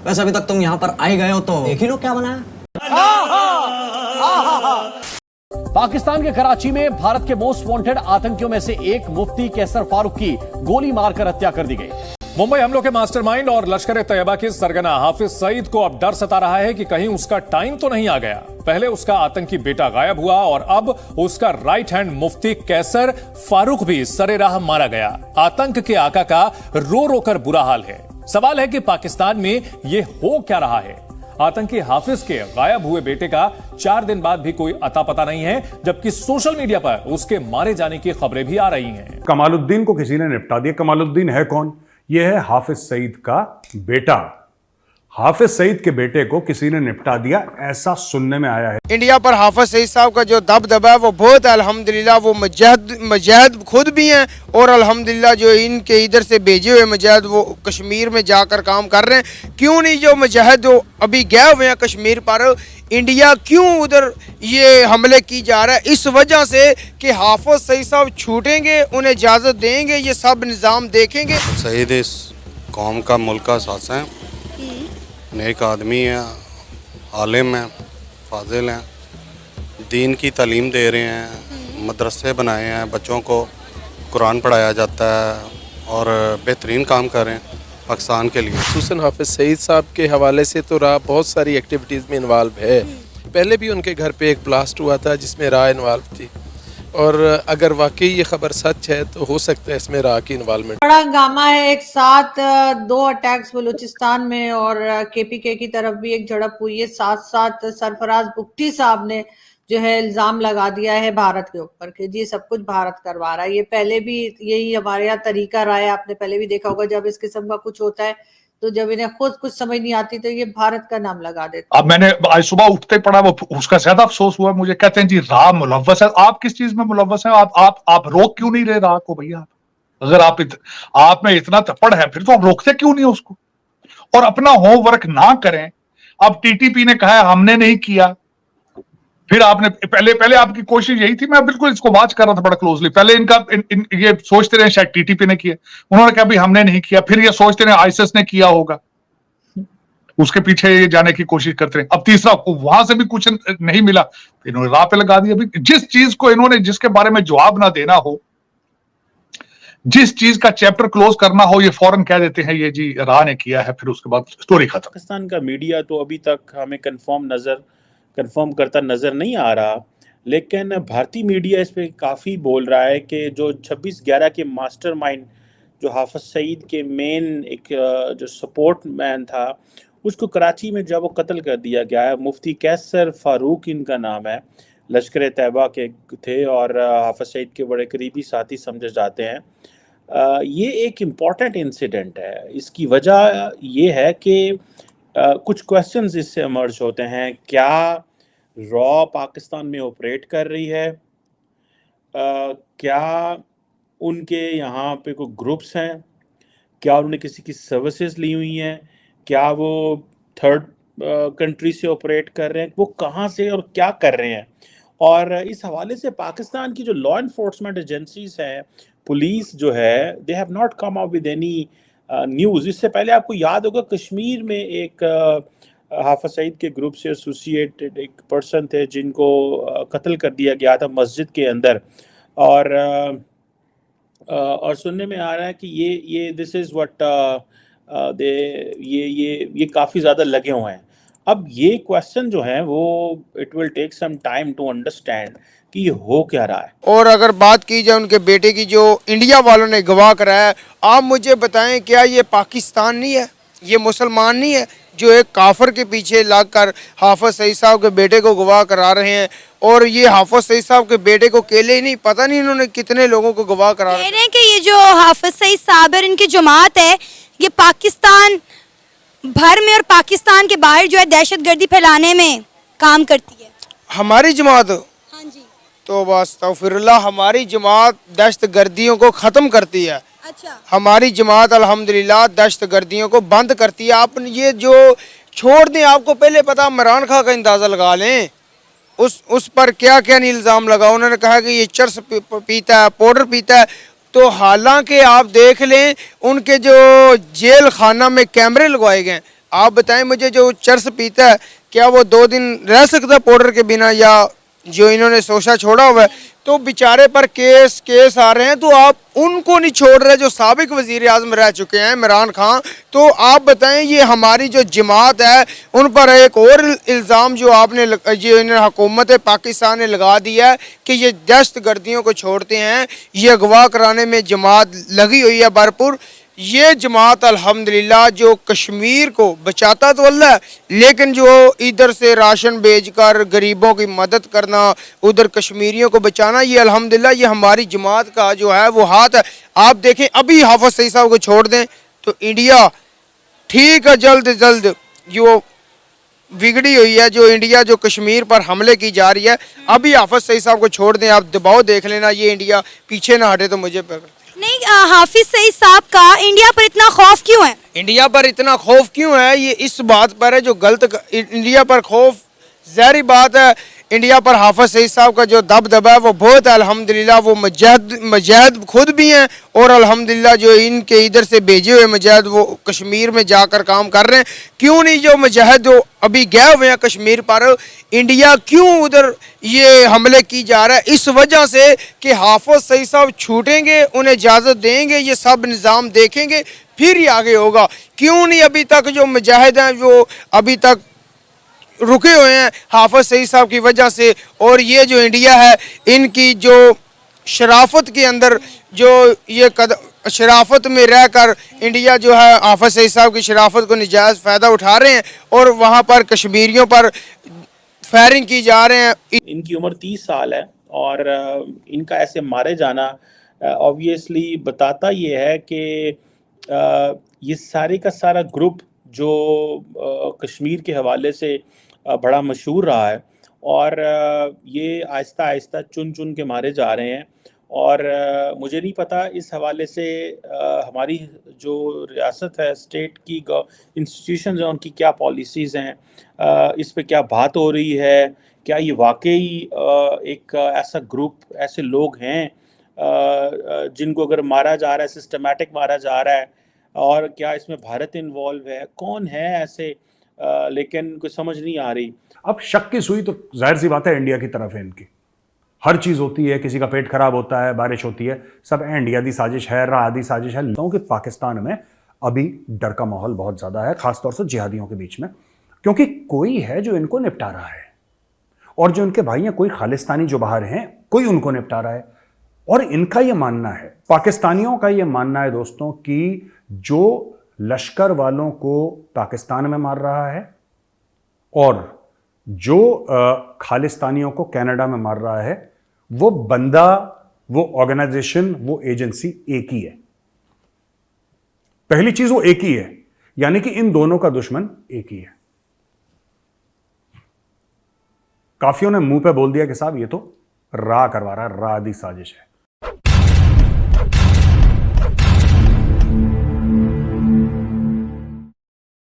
वैसे अभी तक तुम यहाँ पर आए गए हो तो देख ही लो क्या बनाया। पाकिस्तान के कराची में भारत के मोस्ट वांटेड आतंकियों में से एक मुफ्ती कैसर फारूक की गोली मारकर हत्या कर दी गई। मुंबई हमलों के मास्टरमाइंड और लश्कर ए तैयबा के सरगना हाफिज सईद को अब डर सता रहा है कि कहीं उसका टाइम तो नहीं आ गया। पहले उसका आतंकी बेटा गायब हुआ और अब उसका राइट हैंड मुफ्ती कैसर फारूक भी सरेराह मारा गया। आतंक के आका का रो रो कर बुरा हाल है। सवाल है कि पाकिस्तान में यह हो क्या रहा है। आतंकी हाफिज के गायब हुए बेटे का 4 दिन बाद भी कोई अता पता नहीं है, जबकि सोशल मीडिया पर उसके मारे जाने की खबरें भी आ रही हैं। कमालुद्दीन को किसी ने निपटा दिया। कमालुद्दीन है कौन? यह है हाफिज सईद का बेटा। हाफिज सईद के बेटे को किसी ने निपटा दिया, ऐसा सुनने में आया है। इंडिया पर हाफिज सईद साहब का जो दबदबा है वो बहुत है अल्हम्दुलिल्लाह। वो मुजाहिद खुद भी हैं और अल्हम्दुलिल्लाह जो इनके इधर से भेजे हुए मुजाहिद वो कश्मीर में जाकर काम कर रहे हैं। क्यों नहीं जो मुजाहिद जो अभी गए हुए हैं कश्मीर पर, इंडिया क्यों उधर ये हमले की जा रहा है? इस वजह से कि हाफिज सईद साहब छूटेंगे, उन्हें इजाज़त देंगे, ये सब निज़ाम देखेंगे। सईद इस कौम का मुल्क का सास है, नेक आदमी है, आलिम है, फाजिल हैं, दीन की तालीम दे रहे हैं, मदरसे बनाए हैं, बच्चों को कुरान पढ़ाया जाता है और बेहतरीन काम कर रहे हैं पाकिस्तान के लिए। खुसूसन हाफिज सईद साहब के हवाले से तो राह बहुत सारी एक्टिविटीज़ में इन्वॉल्व है। पहले भी उनके घर पे एक ब्लास्ट हुआ था जिसमें राह इन्वॉल्व थी, और अगर वाकई ये खबर सच है तो हो सकता है इसमें राह की इन्वॉल्वमेंट। बड़ा हंगामा है। एक साथ 2 अटैक्स बलूचिस्तान में और केपीके की तरफ भी एक झड़प हुई है। साथ साथ सरफराज बुख्ती साहब ने जो है इल्जाम लगा दिया है भारत के ऊपर कि जी सब कुछ भारत करवा रहा है। ये पहले भी यही हमारे यहाँ तरीका रहा है, आपने पहले भी देखा होगा। जब इस किस्म का कुछ होता है तो जब इन्हें खुद कुछ समझ नहीं आती तो ये भारत का नाम लगा देते। अब मैंने आज सुबह उठते पड़ा, वो उसका ज्यादा अफसोस हुआ मुझे। कहते हैं जी राह मुलव्वस है। आप किस चीज में मुलव्वस है? आप रोक क्यों नहीं रहे राह को भैया? अगर आप में इतना तपड़ है फिर तो आप रोकते क्यों नहीं उसको? और अपना होमवर्क ना करें। अब टीटीपी ने कहा है हमने नहीं किया, फिर आपने पहले आपकी कोशिश यही थी। मैं बिल्कुल इसको वॉच कर रहा था बड़ा क्लोजली। पहले ये सोचते रहे शायद टीटीपी ने किया, उन्होंने कहा भाई हमने नहीं किया। फिर ये सोचते रहे आईएसआईएस ने किया होगा, उसके पीछे ये जाने की कोशिश करते रहे। अब तीसरा वहां से भी कुछ नहीं मिला, इन्होंने राह पे लगा दिया। जिस चीज को इन्होंने जिसके बारे में जवाब ना देना हो, जिस चीज का चैप्टर क्लोज करना हो, ये फौरन कह देते हैं ये जी राह ने किया है, फिर उसके बाद स्टोरी खत्म। पाकिस्तान का मीडिया तो अभी तक हमें कंफर्म करता नजर नहीं आ रहा, लेकिन भारतीय मीडिया इस पे काफ़ी बोल रहा है कि जो 26/11 के मास्टरमाइंड जो हाफिज सईद के मेन एक जो सपोर्ट मैन था, उसको कराची में जब वो कत्ल कर दिया गया है। मुफ्ती कैसर फारूक इनका नाम है, लश्कर ए तैयबा के थे और हाफिज सईद के बड़े करीबी साथी समझे जाते हैं। ये एक इम्पॉर्टेंट इंसिडेंट है। इसकी वजह ये है कि कुछ क्वेश्चंस इससे इमर्ज होते हैं। क्या रॉ पाकिस्तान में ऑपरेट कर रही है? क्या उनके यहाँ पे कोई ग्रुप्स हैं? क्या उन्होंने किसी की सर्विसेज ली हुई हैं? क्या वो थर्ड कंट्री से ऑपरेट कर रहे हैं? वो कहाँ से और क्या कर रहे हैं? और इस हवाले से पाकिस्तान की जो लॉ इन्फोर्समेंट एजेंसीज हैं, पुलिस जो है, they have not come up with any news. इससे पहले आपको याद होगा कश्मीर में एक हाफिज सईद के ग्रुप से एसोसिएटेड एक पर्सन थे जिनको कत्ल कर दिया गया था मस्जिद के अंदर, और सुनने में आ रहा है कि ये दिस इज़ व्हाट ये काफ़ी ज़्यादा लगे हुए हैं। अब ये क्वेश्चन जो है वो it will take some time to understand कि ये हो क्या रहा है। और अगर बात की जाए उनके बेटे की जो इंडिया वालों ने गवाह कराया है, आप मुझे बताएं क्या ये पाकिस्तान नहीं है, ये मुसलमान नहीं है जो एक काफिर के पीछे लगकर हाफिज सईद साहब के बेटे को गवाह करा रहे हैं? और ये हाफिज सईद साहब के बेटे को अकेले ही नहीं, पता नहीं इन्होंने कितने लोगों को गवाह करा रहे हैं कि ये जो हाफिज सईद साहब है, इनकी जमात है, ये पाकिस्तान भर में और पाकिस्तान के बाहर जो है दहशतगर्दी फैलाने में काम करती है। हमारी जमात? हाँ जी। तो बस तौफिरुल्लाह, हमारी जमात दहशतगर्दियों को ख़त्म करती है। अच्छा। हमारी जमात अल्हम्दुलिल्लाह दहशतगर्दियों को बंद करती है। आप ये जो छोड़ दें, आपको पहले पता, इमरान खान का अंदाज़ा लगा लें उस पर क्या क्या इल्ज़ाम लगा। उन्होंने कहा कि ये चरस पीता है, पाउडर पीता है। तो हालांकि आप देख लें उनके जो जेल खाना में कैमरे लगवाए गए, आप बताएं मुझे, जो चरस पीता है क्या वो 2 दिन रह सकता है पाउडर के बिना, या जो इन्होंने सोशा छोड़ा हुआ है? तो बेचारे पर केस आ रहे हैं, तो आप उनको नहीं छोड़ रहे जो साबिक वजीर आज़म रह चुके हैं, इमरान खान। तो आप बताएं, ये हमारी जो जमात है उन पर एक और इल्ज़ाम जो आपने जो हुकूमत पाकिस्तान ने लगा दिया है कि ये दहशत गर्दियों को छोड़ते हैं, ये अगवा कराने में जमात लगी हुई है भरपूर। ये जमात अल्हम्दुलिल्लाह जो कश्मीर को बचाता तो अल्लाह है, लेकिन जो इधर से राशन भेजकर गरीबों की मदद करना, उधर कश्मीरियों को बचाना, ये अल्हम्दुलिल्लाह ये हमारी जमात का जो है वो हाथ है। आप देखें, अभी हाफिज सईद साहब को छोड़ दें तो इंडिया ठीक है, जल्द से जल्द जो बिगड़ी हुई है, जो इंडिया जो कश्मीर पर हमले की जा रही है, अभी हाफिज सईद साहब को छोड़ दें, आप दबाव देख लेना, ये इंडिया पीछे ना हटे तो मुझे नहीं। हाफिज सईद साहब का इंडिया पर इतना खौफ क्यों है? इंडिया पर इतना खौफ क्यों है? ये इस बात पर है जो गलत इंडिया पर खौफ, ज़ाहिर बात है इंडिया पर हाफिज सईद साहब का जो दबदबा है वो बहुत है अल्हम्दुलिल्लाह। वो मुजाहिद खुद भी हैं और अल्हम्दुलिल्लाह जो इनके इधर से भेजे हुए मुजाहिद वो कश्मीर में जाकर काम कर रहे हैं। क्यों नहीं जो मुजाहिद जो अभी गए हुए हैं कश्मीर पर, इंडिया क्यों उधर ये हमले की जा रहा है? इस वजह से कि हाफिज सईद साहब छूटेंगे, उन्हें इजाज़त देंगे, ये सब निज़ाम देखेंगे, फिर ही आगे होगा। क्यों नहीं अभी तक जो मुजाहिद हैं जो अभी तक रुके हुए हैं हाफिज सईद साहब की वजह से? और ये जो इंडिया है इनकी जो शराफत के अंदर जो ये शराफत में रहकर इंडिया जो है हाफिज सईद साहब की शराफत को नजायज़ फ़ायदा उठा रहे हैं और वहाँ पर कश्मीरियों पर फायरिंग की जा रहे हैं। इनकी उम्र 30 साल है और इनका ऐसे मारे जाना ऑब्वियसली बताता ये है कि ये सारे का सारा ग्रुप जो कश्मीर के हवाले से बड़ा मशहूर रहा है और ये आहिस्ता आहिस्ता चुन चुन के मारे जा रहे हैं। और मुझे नहीं पता इस हवाले से हमारी जो रियासत है, स्टेट की इंस्टीट्यूशंस हैं, उनकी क्या पॉलिसीज़ हैं, इस पे क्या बात हो रही है? क्या ये वाकई एक ऐसा ग्रुप, ऐसे लोग हैं जिनको अगर मारा जा रहा है, सिस्टमेटिक मारा जा रहा है, और क्या इसमें भारत इन्वॉल्व है? कौन है ऐसे? लेकिन कुछ समझ नहीं आ रही। अब शक की सुई तो जाहिर सी बात है इंडिया की तरफ है। इनकी हर चीज होती है, किसी का पेट खराब होता है, बारिश होती है, सब इंडिया दी साजिश है, राह दी साजिश है। कि पाकिस्तान में अभी डर का माहौल बहुत ज्यादा है, खासतौर से जिहादियों के बीच में, क्योंकि कोई है जो इनको निपटा रहा है और जो इनके भाई हैं, कोई खालिस्तानी जो बाहर हैं, कोई उनको निपटा रहा है। और इनका यह मानना है, पाकिस्तानियों का यह मानना है दोस्तों, कि जो लश्कर वालों को पाकिस्तान में मार रहा है और जो खालिस्तानियों को कनाडा में मार रहा है, वो बंदा, वो ऑर्गेनाइजेशन, वो एजेंसी एक ही है। पहली चीज वो एक ही है, यानी कि इन दोनों का दुश्मन एक ही है। काफियों ने मुंह पे बोल दिया कि साहब ये तो राह करवा रहा है, राह दी साजिश है।